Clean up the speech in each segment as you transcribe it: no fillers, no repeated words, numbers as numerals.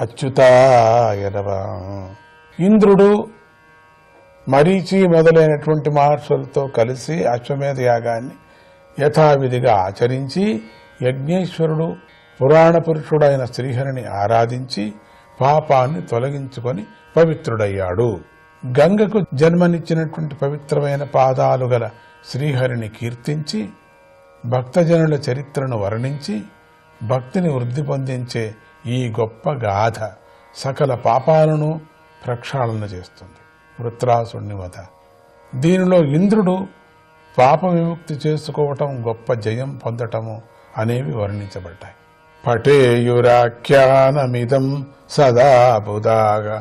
అచ్యుతాయ నమః. ఇంద్రుడు మరీచి మొదలైనటువంటి మహర్షులతో కలిసి అశ్వమేధ యాగాన్ని యథావిధిగా ఆచరించి యజ్ఞేశ్వరుడు పురాణ పురుషుడైన శ్రీహరిని ఆరాధించి పాపాన్ని తొలగించుకొని పవిత్రుడయ్యాడు. గంగకు జన్మనిచ్చినటువంటి పవిత్రమైన పాదాలు గల శ్రీహరిని కీర్తించి భక్తజనుల చరిత్రను వర్ణించి భక్తిని వృద్ధి పొందించే ఈ గొప్ప గాథ సకల పాపాలను ప్రక్షాళన చేస్తుంది. వృత్రాసుని వధ. దీనిలో ఇంద్రుడు పాప విముక్తి చేసుకోవటం, గొప్ప జయం పొందటము అనేవి వర్ణించబడ్డాయి. పఠేయురాఖ్యానమిదం సదా బుధాగా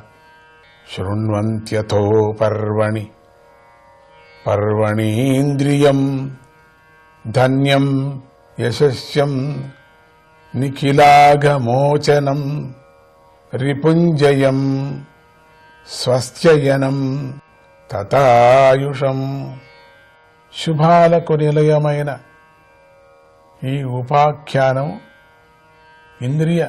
శృణ్వంత్యథో పర్వణి పర్వణీంద్రియం ధన్యం యశస్యం నిఖిలాఘమోచనం రిపుంజయం స్వస్త్యయనం తథాయుషం. శుభాలకు నిలయమైన ఈ ఉపాఖ్యానం ఇంద్రియ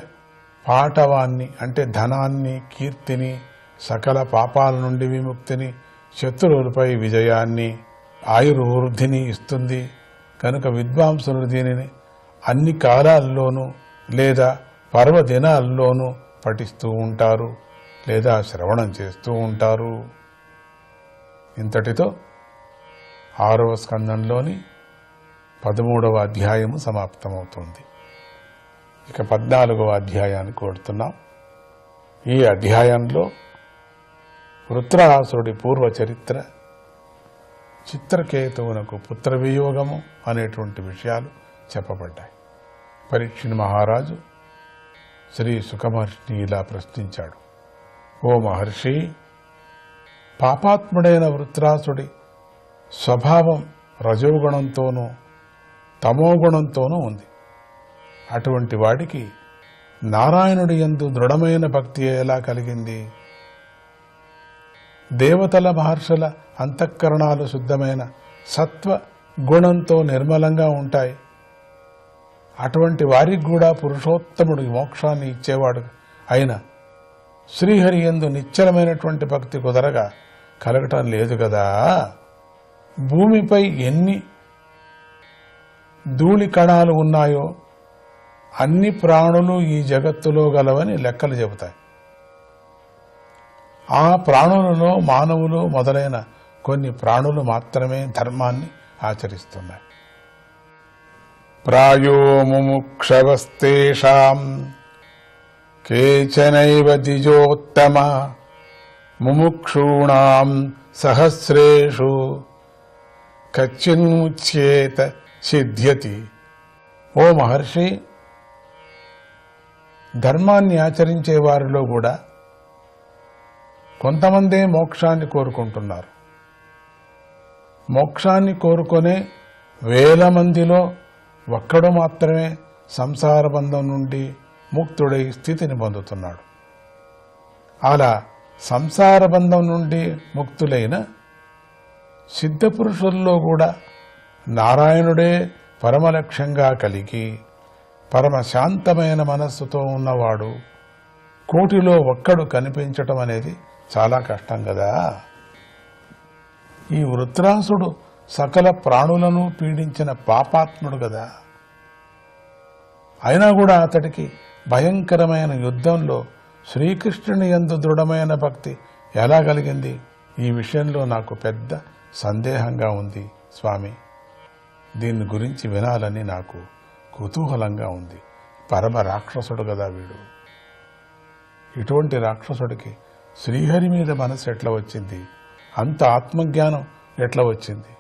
పాటవాన్ని అంటే ధనాన్ని, కీర్తిని, సకల పాపాల నుండి విముక్తిని, శత్రువులపై విజయాన్ని, ఆయుర్వృద్ధిని ఇస్తుంది. కనుక విద్వాంసులు దీనిని అన్ని కాలాల్లోనూ లేదా పర్వదినాల్లోనూ పఠిస్తూ ఉంటారు లేదా శ్రవణం చేస్తూ ఉంటారు. ఇంతటితో 6వ స్కందంలోని 13వ అధ్యాయము సమాప్తమవుతుంది. ఇక 14వ అధ్యాయానికి కొడుతున్నాం. ఈ అధ్యాయంలో వృత్రాసుడి పూర్వ చరిత్ర, చిత్రకేతువునకు పుత్ర వియోగము అనేటువంటి విషయాలు చెప్పబడ్డాయి. పరీక్షిణ్ మహారాజు శ్రీ సుఖమహర్షిని ఇలా ప్రశ్నించాడు. ఓ మహర్షి, పాపాత్ముడైన వృత్రాసుడి స్వభావం రజోగుణంతోనూ తమోగుణంతోనూ ఉంది. అటువంటి వాడికి నారాయణుడి యందు దృఢమైన భక్తి ఎలా కలిగింది? దేవతల మహర్షుల అంతఃకరణాలు శుద్ధమైన సత్వ గుణంతో నిర్మలంగా ఉంటాయి. అటువంటి వారికి కూడా పురుషోత్తముడు మోక్షాన్ని ఇచ్చేవాడు అయిన శ్రీహరి యందు నిశ్చలమైనటువంటి భక్తి కుదరగా కలగటం లేదు కదా. భూమిపై ఎన్ని ధూళి కణాలు ఉన్నాయో అన్ని ప్రాణులు ఈ జగత్తులో గలవని లెక్కలు చెబుతాయి. ఆ ప్రాణులలో మానవులు మొదలైన కొన్ని ప్రాణులు మాత్రమే ధర్మాన్ని ఆచరిస్తున్నాయి. ప్రాయో ముముక్షవస్తేషాం కేచనైవ ద్విజోత్తమ ముముక్షూణాం సహస్రేషు కచ్చిన్ముచ్యేత సిద్ధ్యతి. ఓ మహర్షి, ధర్మాన్ని ఆచరించే వారిలో కూడా కొంతమందే మోక్షాన్ని కోరుకుంటున్నారు. మోక్షాన్ని కోరుకునే 1000 మందిలో ఒక్కడు మాత్రమే సంసార బంధం నుండి ముక్తుడై స్థితిని పొందుతున్నాడు. అలా సంసార బంధం నుండి ముక్తులైన సిద్ధపురుషుల్లో కూడా నారాయణుడే పరమలక్ష్యంగా కలిగి పరమశాంతమైన మనస్సుతో ఉన్నవాడు కోటిలో ఒక్కడు కనిపించటం అనేది చాలా కష్టం కదా. ఈ వృత్రాసుడు సకల ప్రాణులను పీడించిన పాపాత్ముడు కదా. అయినా కూడా అతడికి భయంకరమైన యుద్ధంలో శ్రీకృష్ణుని యందు దృఢమైన భక్తి ఎలా కలిగింది? ఈ విషయంలో నాకు పెద్ద సందేహంగా ఉంది స్వామి. దీని గురించి వినాలని నాకు కుతూహలంగా ఉంది. పరమ రాక్షసుడు కదా వీడు. ఇటువంటి రాక్షసుడికి శ్రీహరి మీద మనసు ఎట్లా వచ్చింది? అంత ఆత్మజ్ఞానం ఎట్లా వచ్చింది?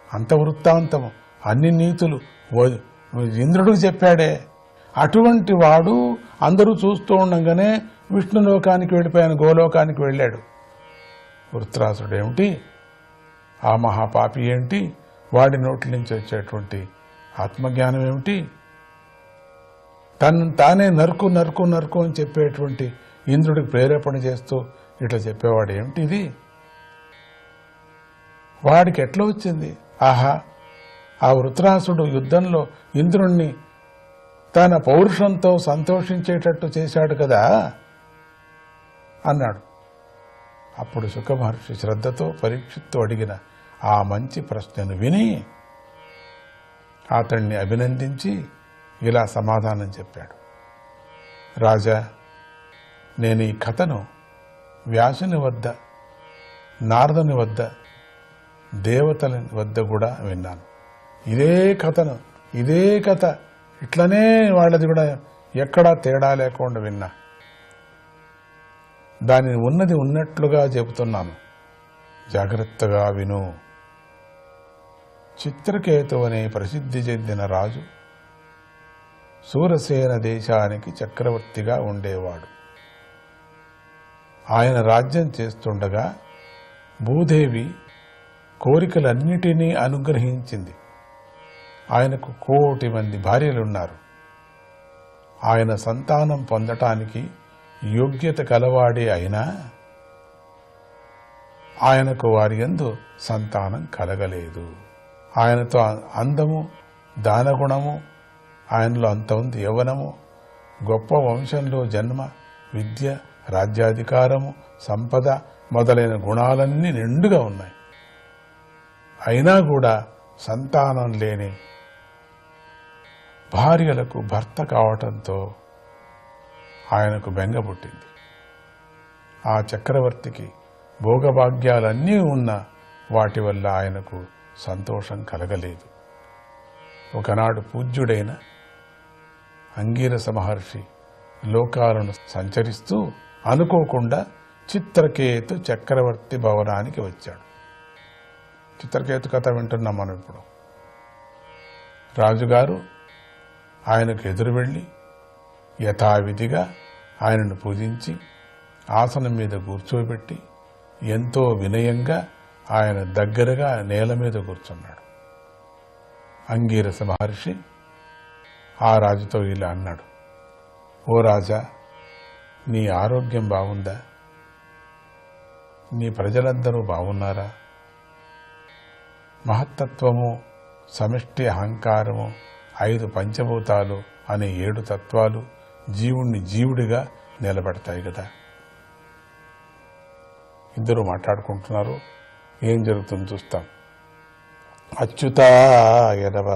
అంత వృత్తాంతము, అన్ని నీతులు ఇంద్రుడికి చెప్పాడే. అటువంటి వాడు అందరూ చూస్తూ ఉండగానే విష్ణులోకానికి వెళ్ళిపోయాను, గోలోకానికి వెళ్ళాడు. వృత్రాసుడు ఏమిటి, ఆ మహాపాపి ఏంటి, వాడి నోట్ల నుంచి వచ్చేటువంటి ఆత్మజ్ఞానం ఏమిటి, తను తానే నరుకు నరుకు నరుకు అని చెప్పేటువంటి ఇంద్రుడికి ప్రేరేపణ చేస్తూ ఇట్లా చెప్పేవాడు ఏమిటి ఇది? వాడికి ఎట్లా వచ్చింది? ఆహా, ఆ వృత్రాసుడు యుద్ధంలో ఇంద్రుణ్ణి తన పౌరుషంతో సంతోషించేటట్టు చేశాడు కదా. అన్నాడు. అప్పుడు శుకమహర్షి శ్రద్ధతో పరీక్షిత్తు అడిగిన ఆ మంచి ప్రశ్నను విని అతన్ని అభినందించి ఇలా సమాధానం చెప్పాడు. రాజా, నేను ఈ కథను వ్యాసుని వద్ద, నారదుని వద్ద, దేవతల వద్ద కూడా విన్నాను. ఇదే కథ ఇట్లనే వాళ్ళది కూడా ఎక్కడా తేడా లేకుండా విన్నా. దానిని ఉన్నది ఉన్నట్లుగా చెబుతున్నాను, జాగ్రత్తగా విను. చిత్రకేతు అనే ప్రసిద్ధి చెందిన రాజు శూరసేన దేశానికి చక్రవర్తిగా ఉండేవాడు. ఆయన రాజ్యం చేస్తుండగా భూదేవి కోరికలన్నిటినీ అనుగ్రహించింది. ఆయనకు 1,000,000 మంది భార్యలున్నారు. ఆయన సంతానం పొందటానికి యోగ్యత కలవాడే అయినా ఆయనకు వారి యందు సంతానం కలగలేదు. ఆయనతో అందము, దానగుణము, ఆయనలో అంత ఉంది యవ్వనము, గొప్ప వంశంలో జన్మ, విద్య, రాజ్యాధికారము, సంపద మొదలైన గుణాలన్నీ నిండుగా ఉన్నాయి. అయినా కూడా సంతానం లేని భార్యలకు భర్త కావటంతో ఆయనకు బెంగ పుట్టింది. ఆ చక్రవర్తికి భోగభాగ్యాలన్నీ ఉన్న వాటి వల్ల ఆయనకు సంతోషం కలగలేదు. ఒకనాడు పూజ్యుడైన అంగీరస మహర్షి లోకాలను సంచరిస్తూ అనుకోకుండా చిత్రకేతు చక్రవర్తి భవనానికి వచ్చాడు. చిత్రకేతు కథ వింటున్నాం మనం ఇప్పుడు. రాజుగారు ఆయనకు ఎదురు వెళ్ళి యథావిధిగా ఆయనను పూజించి ఆసనం మీద కూర్చోబెట్టి ఎంతో వినయంగా ఆయన దగ్గరగా నేల మీద కూర్చున్నాడు. అంగీరస మహర్షి ఆ రాజుతో ఇలా అన్నాడు, ఓ రాజా, నీ ఆరోగ్యం బాగుందా? నీ ప్రజలందరూ బాగున్నారా? మహత్తత్వము, సమిష్టి అహంకారము, 5 పంచభూతాలు అనే 7 తత్వాలు జీవుణ్ణి జీవుడిగా నిలబెడతాయి కదా. ఇద్దరు మాట్లాడుకుంటున్నారు. ఏం జరుగుతుందో చూస్తాం. అచ్యుతా ఎడవ